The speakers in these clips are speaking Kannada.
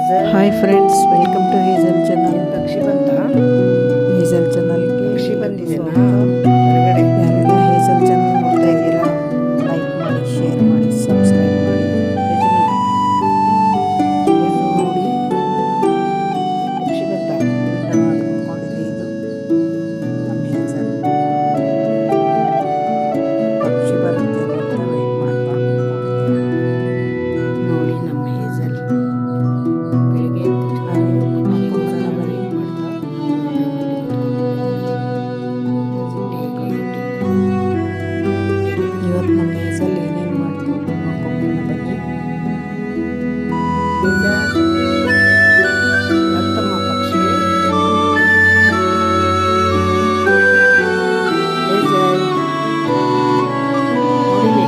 Hi friends, welcome to Hazel channel. ಪಕ್ಷಿ ಬಂತ? ಹೇಜಲ್ ಚಾನಲ್ಗೆ ಪಕ್ಷಿ ಬಂದಿದೆನಾ ಹೊರಗಡೆ? ಯಾರೆಲ್ಲ ಹೇಜಲ್ ಚಾನಲ್ ನೋಡ್ತಾ ಇದ್ದೀರಾ, ಲೈಕ್ ಮಾಡಿ, ಶೇರ್ ಮಾಡಿ, ಸಬ್ಸ್ಕ್ರೈಬ್ ಮಾಡಿ. ನೋಡಿ, ಪಕ್ಷಿ ಬಂತ? ಕುತ್ಕೊಂಡಿದೆ. ಇದು ನಮ್ಮ ಹೇಜಲ್. ಪಕ್ಷಿ ಬರುತ್ತೆ ಅಂತ ವೆಯ್ಟ್ ಮಾಡ್ತಾ ಕುತ್ಕೊಂಡಿದೆ. ನೋಡಿ ನಮ್ಮ ಹೇಜಲ್ ಬೆಳಿಗ್ಗೆ ಎದ್ದ ತಕ್ಷಣ ಪಕ್ಷಿಗೋಸ್ಕರ ವೆಯ್ಟ್ ಮಾಡ್ತಾ ಇವತ್ತು ನಮ್ಮ ಹೇಜಲ್ ಏನೇನು ಮಾಡ್ತು ನೋಡ್ಕೊಂಬರೋಣ ಬನ್ನಿ. ಬಂತಮ್ಮ ಪಕ್ಷಿ? ಹೇಜಲ್, ನೋಡಿಲಿ.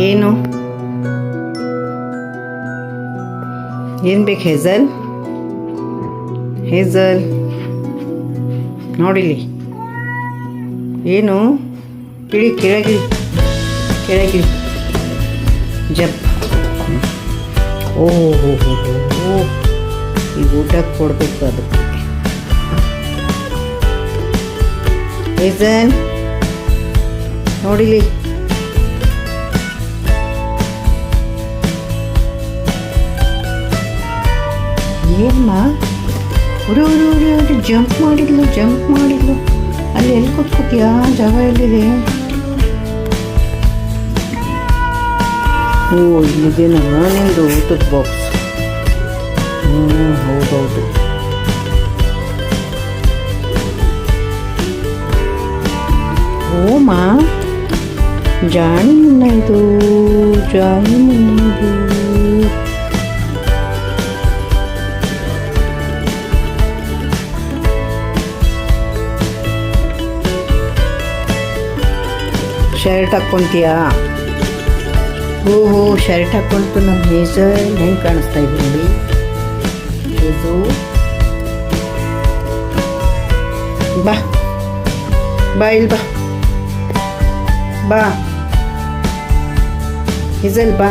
ಏನು ಏನು ಬೇಕು ಹೇಜಲ್? ಹೇಜಲ್ ನೋಡಿಲಿ. ಏನು ಇಳಿ, ಕೆಳಗಿಳಿ, ಕೆಳಗಿಳಿ, ಜಂಪ್. ಓಹೋ, ಈಗ ಊಟಕ್ಕೆ ಕೊಡಬೇಕು ಅದಕ್ಕೆ. ಹೇಜಲ್ ನೋಡಿಲಿ. ಏನಮ್ಮ ಉರಿ ಜಂಪ್ ಮಾಡಿದ್ಲು. ಅಲ್ಲಿ ಎಲ್ಲಿ ಕೂತ್ಕೋತೀಯಾ? ಜಾಗ ಎಲ್ಲಿದೆ? ಓ, ಇಲ್ಲಿದೇನ ನಿಂದು ಊಟದ ಬಾಕ್ಸ್? ಹೌದೌದು. ಓಮಾ, ಜಾಣಿ ಮುನ್ನ ಇದು. ಶರ್ಟ್ ಹಾಕ್ಕೊಂತೀಯಾ? ಓಹೋ, ಶರ್ಟ್ ಹಾಕ್ಕೊಂತು ನಮ್ಮ ಹೇಜಲ್ ಹೆಂಗೆ ಕಾಣಿಸ್ತಾ ಇದೆ ನೋಡಿ. ಹೇಜು ಬಾ ಬಾ, ಇಲ್ಲಿ ಬಾ ಬಾ ಹೇಜಲ್, ಬಾ.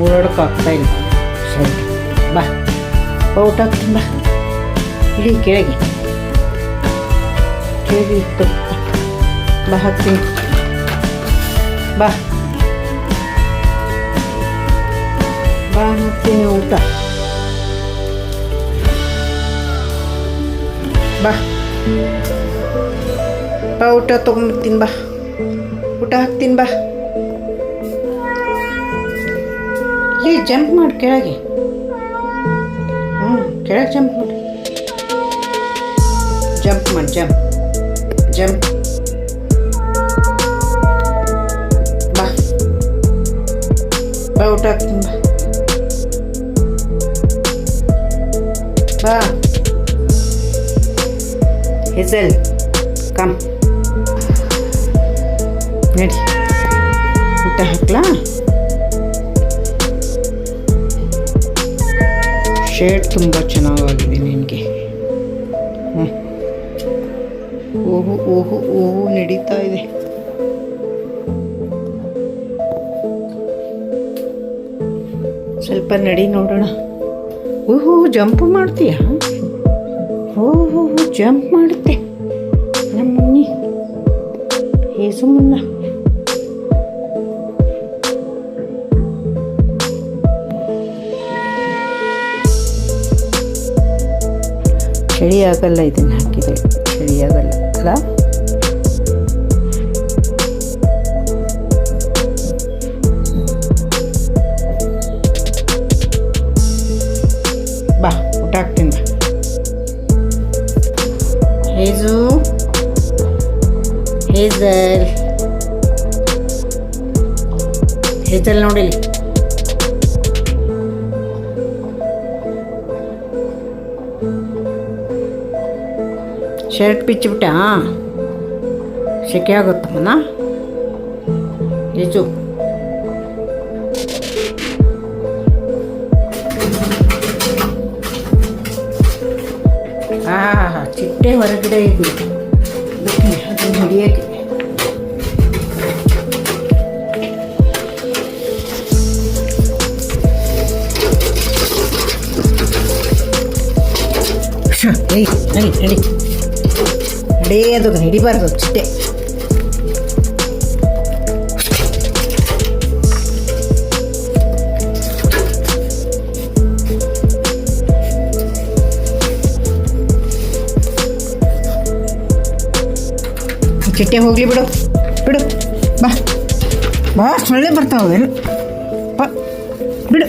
ಓಡಾಡೋಕ್ಕಾಗ್ತಾ ಇಲ್ಲ ಶರ್ಟ್. ಬಾ ಔಟ್ ಆಗ್ತೀನಿ. ಬಾ ಇಡೀ ಕೆಳಗೆ ಇತ್ತು. ಬಾ ಹಾಕ್ತೀನಿ. ಬಾ ಬಾ ಹಾಕ್ತೀನಿ ಊಟ. ಬಾ ಬಾ, ಊಟ ತೊಗೊಂಡ್ಬರ್ತೀನಿ. ಬಾ ಊಟ ಹಾಕ್ತೀನಿ. ಬಾ ಇಲ್ಲಿ ಜಂಪ್ ಮಾಡಿ ಕೆಳಗೆ. ಕೆಳಗೆ ಜಂಪ್ ಮಾಡಿ. ಜಂಪ್ ಮಾಡಿ, ಜಂಪ್. ಬಾ ಬಾ, ಊಟ ಹಾಕ್ತೀನಿ. ಬಾ ಹೇಜಲ್, ಕಮ್ ನಡಿ, ಊಟ ಹಾಕ್ಲಾ? ಶೇಡ್ ತುಂಬ ಚೆನ್ನಾಗಿದೆ ನಿನಗೆ. ಓಹೋ ನಡೀತಾ ಇದೆ. ಸ್ವಲ್ಪ ನಡಿ ನೋಡೋಣ. ಓಹೋ, ಜಂಪ್ ಮಾಡ್ತೀಯಾ? ಓಹೋ, ಜಂಪ್ ಮಾಡುತ್ತೆ ನಮ್ಮ ಮುನ್ನಿ ಹೇಸು ಮುನ್ನ. ಚಳಿ ಆಗಲ್ಲ ಇದನ್ನು ಹಾಕಿದರೆ, ಚಳಿ ಆಗಲ್ಲ ಅಲ್ಲ. ಬಾ ಊಟ ಹಾಕ್ತೀನಿ ಬಾ. ಹೇಜು ಹೇಜಲ್ ಹೇಜಲ್ ನೋಡಿಲಿ. ಶರ್ಟ್ ಬಿಚ್ಚಿಬಿಟ್ಟ, ಸೆಕೆ ಆಗುತ್ತಮ್ಮನ. ಹೇಜು ಚಿಟ್ಟೆ ಹೊರಗಡೆ ಇದು ಅದನ್ನು ಹಿಡಿಯೋಕ್ಕೆ. ಏಯ್ ನಡಿ ನಡಿ ನಡೇ, ಅದು ಹಿಡಿಬಾರ್ದು ಚಿಟ್ಟೆ. ಚಿಟ್ಟೆ ಹೋಗಲಿ ಬಿಡು ಬಿಡು. ಬಾ ಬಾ, ಸೊಳ್ಳೆ ಬರ್ತಾವೆ ಬಾ ಬಿಡು.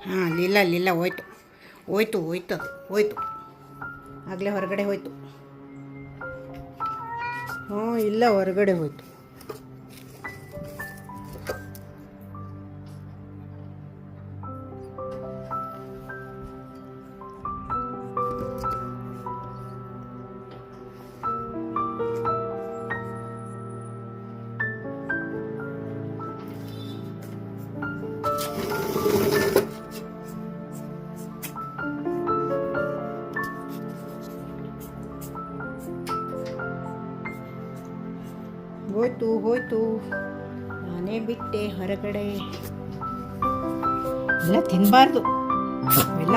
ಹಾಂ, ಲೀಲ ಲೀಲ ಹೋಯ್ತು ಹೋಯ್ತು ಹೋಯ್ತು ಅದು ಹೋಯ್ತು, ಆಗಲೇ ಹೊರಗಡೆ ಹೋಯ್ತು. ಹ್ಞೂ ಇಲ್ಲ, ಹೊರಗಡೆ ಹೋಯ್ತು. ಹೋಯ್ತು ಹೋಯ್ತು, ನಾನೇ ಬಿಟ್ಟೆ ಹೊರಗಡೆ. ಎಲ್ಲ ತಿನ್ನಬಾರ್ದು, ಎಲ್ಲ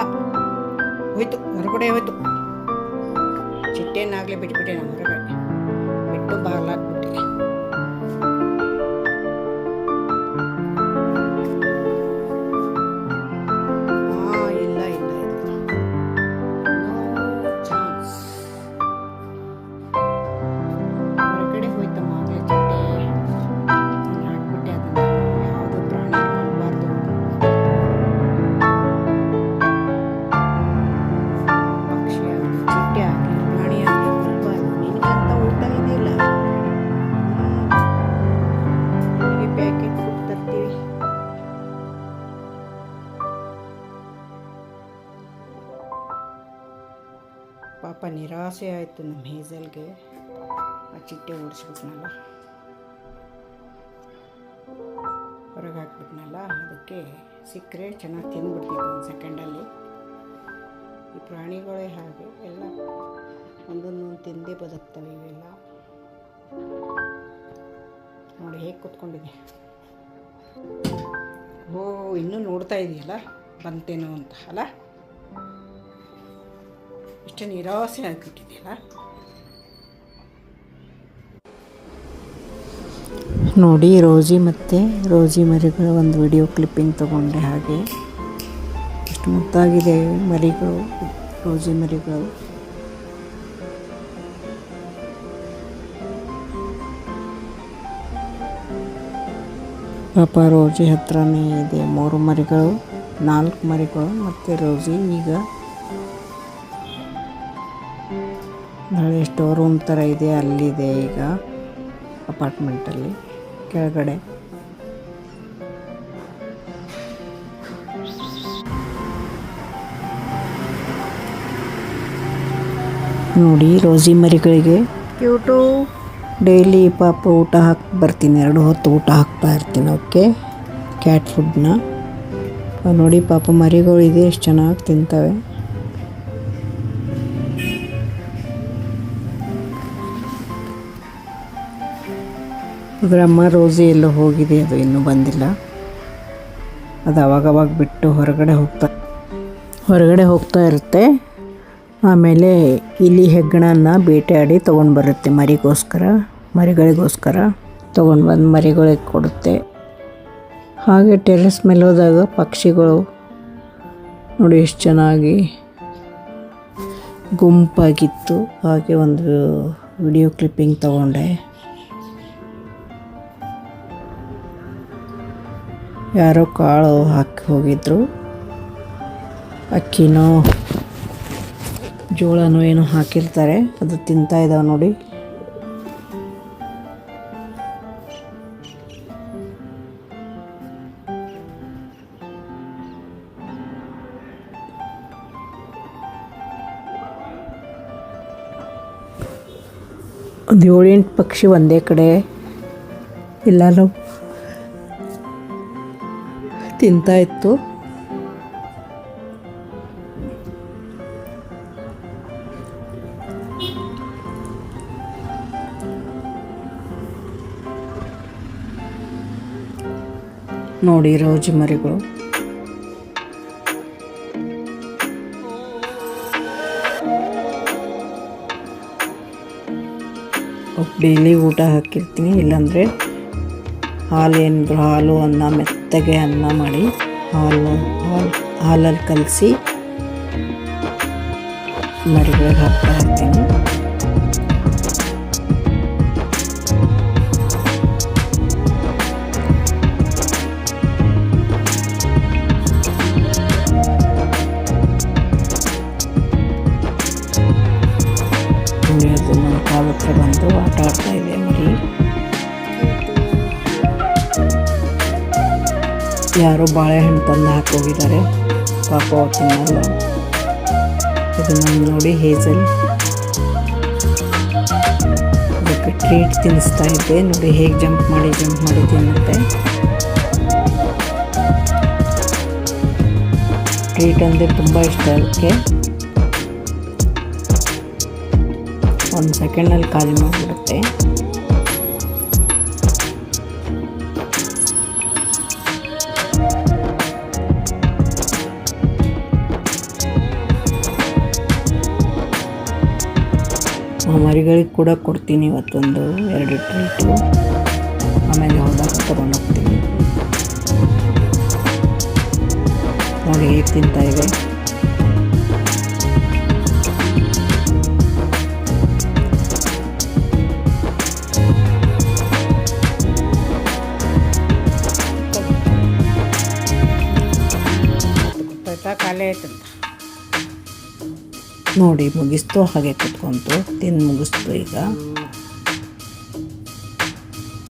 ಹೋಯ್ತು ಹೊರಗಡೆ ಹೋಯ್ತು. ಚಿಟ್ಟೆನಾಗಲೇ ಬಿಟ್ಬಿಟ್ಟೆ ನಾನು ಹೊರಗಡೆ, ಬಿಟ್ಟು ಬಾಗ್ಲಾಕ್ಬಿಟ್ಟೆ. ಹಾಂ ಇಲ್ಲ ಇಲ್ಲ ಇಲ್ಲ, ನೋ ಚಾನ್ಸ್. ಹೊರಗಡೆ ಹೋಯ್ತಮ್ಮ ಆಗಲೇ ಚಿಟ್ಟೆ, ನಾನು ಹಾಕ್ಬಿಟ್ಟೆ ಅದನ್ನು. ಯಾವುದೋ ಪ್ರಾಣಿ ಇಟ್ಕೊಳ್ಬಾರ್ದು, ಪಕ್ಷಿ ಆಗಲಿ ಚಿಟ್ಟೆ ಆಗಲಿ ಪ್ರಾಣಿ ಆಗಲಿ ಕೊಲ್ಬಾರ್ದು. ನಿನಗಂತ ಉಳ್ತಾ ಇದೆಯಲ್ಲ, ನಿನಗೆ ಪ್ಯಾಕೆಟ್ ಫುಡ್ ತರ್ತೀವಿ. ಪಾಪ ನಿರಾಸೆ ಆಯಿತು ನಮ್ಮ ಹೇಸಲ್ಗೆ, ಆ ಚಿಟ್ಟೆ ಓಡಿಸ್ಬಿಟ್ನಲ್ಲ, ಹೊರಗೆ ಹಾಕ್ಬಿಟ್ನಲ್ಲ. ಅದಕ್ಕೆ ಸಿಕ್ಕರೆ ಚೆನ್ನಾಗಿ ತಿಂದ್ಬಿಡ್ತಿತ್ತು ಒಂದು ಸೆಕೆಂಡಲ್ಲಿ. ಈ ಪ್ರಾಣಿಗಳೇ ಹಾಗೆ, ಎಲ್ಲ ಒಂದೊಂದೊಂದು ತಿಂದೇ ಬದುಕ್ತವೆ ಇವೆಲ್ಲ. ನೋಡಿ ಹೇಗೆ ಕೂತ್ಕೊಂಡಿದೆ. ಓ, ಇನ್ನೂ ನೋಡ್ತಾ ಇದೆಯಲ್ಲ ಬಂತೇನೋ ಅಂತ ಅಲ್ಲ. ಇಷ್ಟು ನಿರಾಸೆ ಆಗಿಬಿಟ್ಟಿದೆಯಲ್ಲ. ನೋಡಿ ರೋಜಿ ಮತ್ತು ರೋಜಿ ಮರಿಗಳ ಒಂದು ವಿಡಿಯೋ ಕ್ಲಿಪ್ಪಿಂಗ್ ತಗೊಂಡೆ. ಹಾಗೆ ಎಷ್ಟು ಮುದ್ದಾಗಿದೆ ಮರಿಗಳು, ರೋಜಿ ಮರಿಗಳು. ಪಾಪ ರೋಜಿ ಹತ್ರನೇ ಇದೆ 3 ಮರಿಗಳು, 4 ಮರಿಗಳು ಮತ್ತು ರೋಜಿ. ಈಗ ನಾಳೆ ಸ್ಟೋರ್ ರೂಮ್ ಥರ ಇದೆ, ಅಲ್ಲಿದೆ ಈಗ ಅಪಾರ್ಟ್ಮೆಂಟಲ್ಲಿ ಕೆಳಗಡೆ. ನೋಡಿ ರೋಸಿ ಮರಿಗಳಿಗೆ ಕ್ಯೂಟು. ಡೈಲಿ ಪಾಪ ಊಟ ಹಾಕಿ ಬರ್ತೀನಿ, 2 ಹೊತ್ತು ಊಟ ಹಾಕ್ತಾ ಇರ್ತೀನಿ ಓಕೆ, ಕ್ಯಾಟ್ ಫುಡ್ನ. ನೋಡಿ ಪಾಪ ಮರಿಗಳು ಇದೆ ಎಷ್ಟು ಚೆನ್ನಾಗಿ ತಿಂತವೆ. ಅದರ ಅಮ್ಮ ರೋಸಿ ಎಲ್ಲೋ ಹೋಗಿದೆ, ಅದು ಇನ್ನೂ ಬಂದಿಲ್ಲ. ಅದು ಅವಾಗವಾಗ ಬಿಟ್ಟು ಹೊರಗಡೆ ಹೋಗ್ತಾ ಇರುತ್ತೆ. ಆಮೇಲೆ ಇಲಿ ಹೆಗ್ಗಣನ ಬೇಟೆಯಾಡಿ ತೊಗೊಂಡು ಬರುತ್ತೆ ಮರಿಗಳಿಗೋಸ್ಕರ ತೊಗೊಂಡು ಬಂದು ಮರಿಗಳಿಗೆ ಕೊಡುತ್ತೆ. ಹಾಗೆ ಟೆರೆಸ್ ಮೇಲೆ ಹೋದಾಗ ಪಕ್ಷಿಗಳು ನೋಡಿ ಎಷ್ಟು ಚೆನ್ನಾಗಿ ಗುಂಪಾಗಿತ್ತು. ಹಾಗೆ ಒಂದು ವಿಡಿಯೋ ಕ್ಲಿಪ್ಪಿಂಗ್ ತಗೊಂಡೆ. ಯಾರೋ ಕಾಳು ಹಾಕಿ ಹೋಗಿದ್ರು, ಅಕ್ಕಿನೋ ಜೋಳನೋ ಏನೋ ಹಾಕಿರ್ತಾರೆ, ಅದು ತಿಂತಾ ಇದ್ದಾವೆ ನೋಡಿ. ಒಂದು 7-8 ಪಕ್ಷಿ ಒಂದೇ ಕಡೆ ಎಲ್ಲನೂ ತಿಂತಾ ಇತ್ತು. ನೋಡಿ ರೋಜಿ ಮರಿಗಳು. ಡೈಲಿ ಊಟ ಹಾಕಿರ್ತೀನಿ, ಇಲ್ಲಾಂದರೆ ಹಾಲು ಅನ್ನ ಮೆತ್ತಗೆ ಅನ್ನ ಮಾಡಿ ಹಾಲಲ್ಲಿ ಕಲಸಿ ಮರಿಗಳಿಗೆ ಹಾಕ್ತಾ ಇರ್ತೀನಿ. ಅದು ನನ್ನ ಕಾಲ ಹತ್ರ ಬಂದು ಆಟ ಆಡ್ತಾ ಇದೆ ಮರಿ. ಯಾರೋ ಬಾಳೆಹಣ್ಣು ತಂದು ಹಾಕೋಗಿದ್ದಾರೆ, ಪಾಪ ತಿನ್ನಲ್ಲ. ಇದನ್ನು ನೋಡಿ ಹೇಜಲ್ ಅದಕ್ಕೆ ಟ್ರೀಟ್ ತಿನ್ನಿಸ್ತಾ ಇದ್ದೆ. ನೋಡಿ ಹೇಗೆ ಜಂಪ್ ಮಾಡಿ ತಿನ್ನುತ್ತೆ. ಟ್ರೀಟ್ ಅಂದರೆ ತುಂಬ ಇಷ್ಟ ಅದಕ್ಕೆ. 1 ಸೆಕೆಂಡಲ್ಲಿ ಖಾಲಿ ಮಾಡಿಬಿಡುತ್ತೆ. ಮರಿಗಳಿಗೆ ಕೂಡ ಕೊಡ್ತೀನಿ ಇವತ್ತೊಂದು 2 ಟ್ರೀಟು. ಆಮೇಲೆ ಹೋದಾಗ ತೊಗೊಂಡೋಗ್ತೀನಿ. ನೋಡಿ ಹೇಗೆ ತಿಂತಾ ಇದೆ. ಖಾಲಿ ಆಯ್ತಂತ ನೋಡಿ ಮುಗಿಸ್ತು, ಹಾಗೆ ಕುತ್ಕೊಂತು, ತಿಂದು ಮುಗಿಸ್ತು. ಈಗ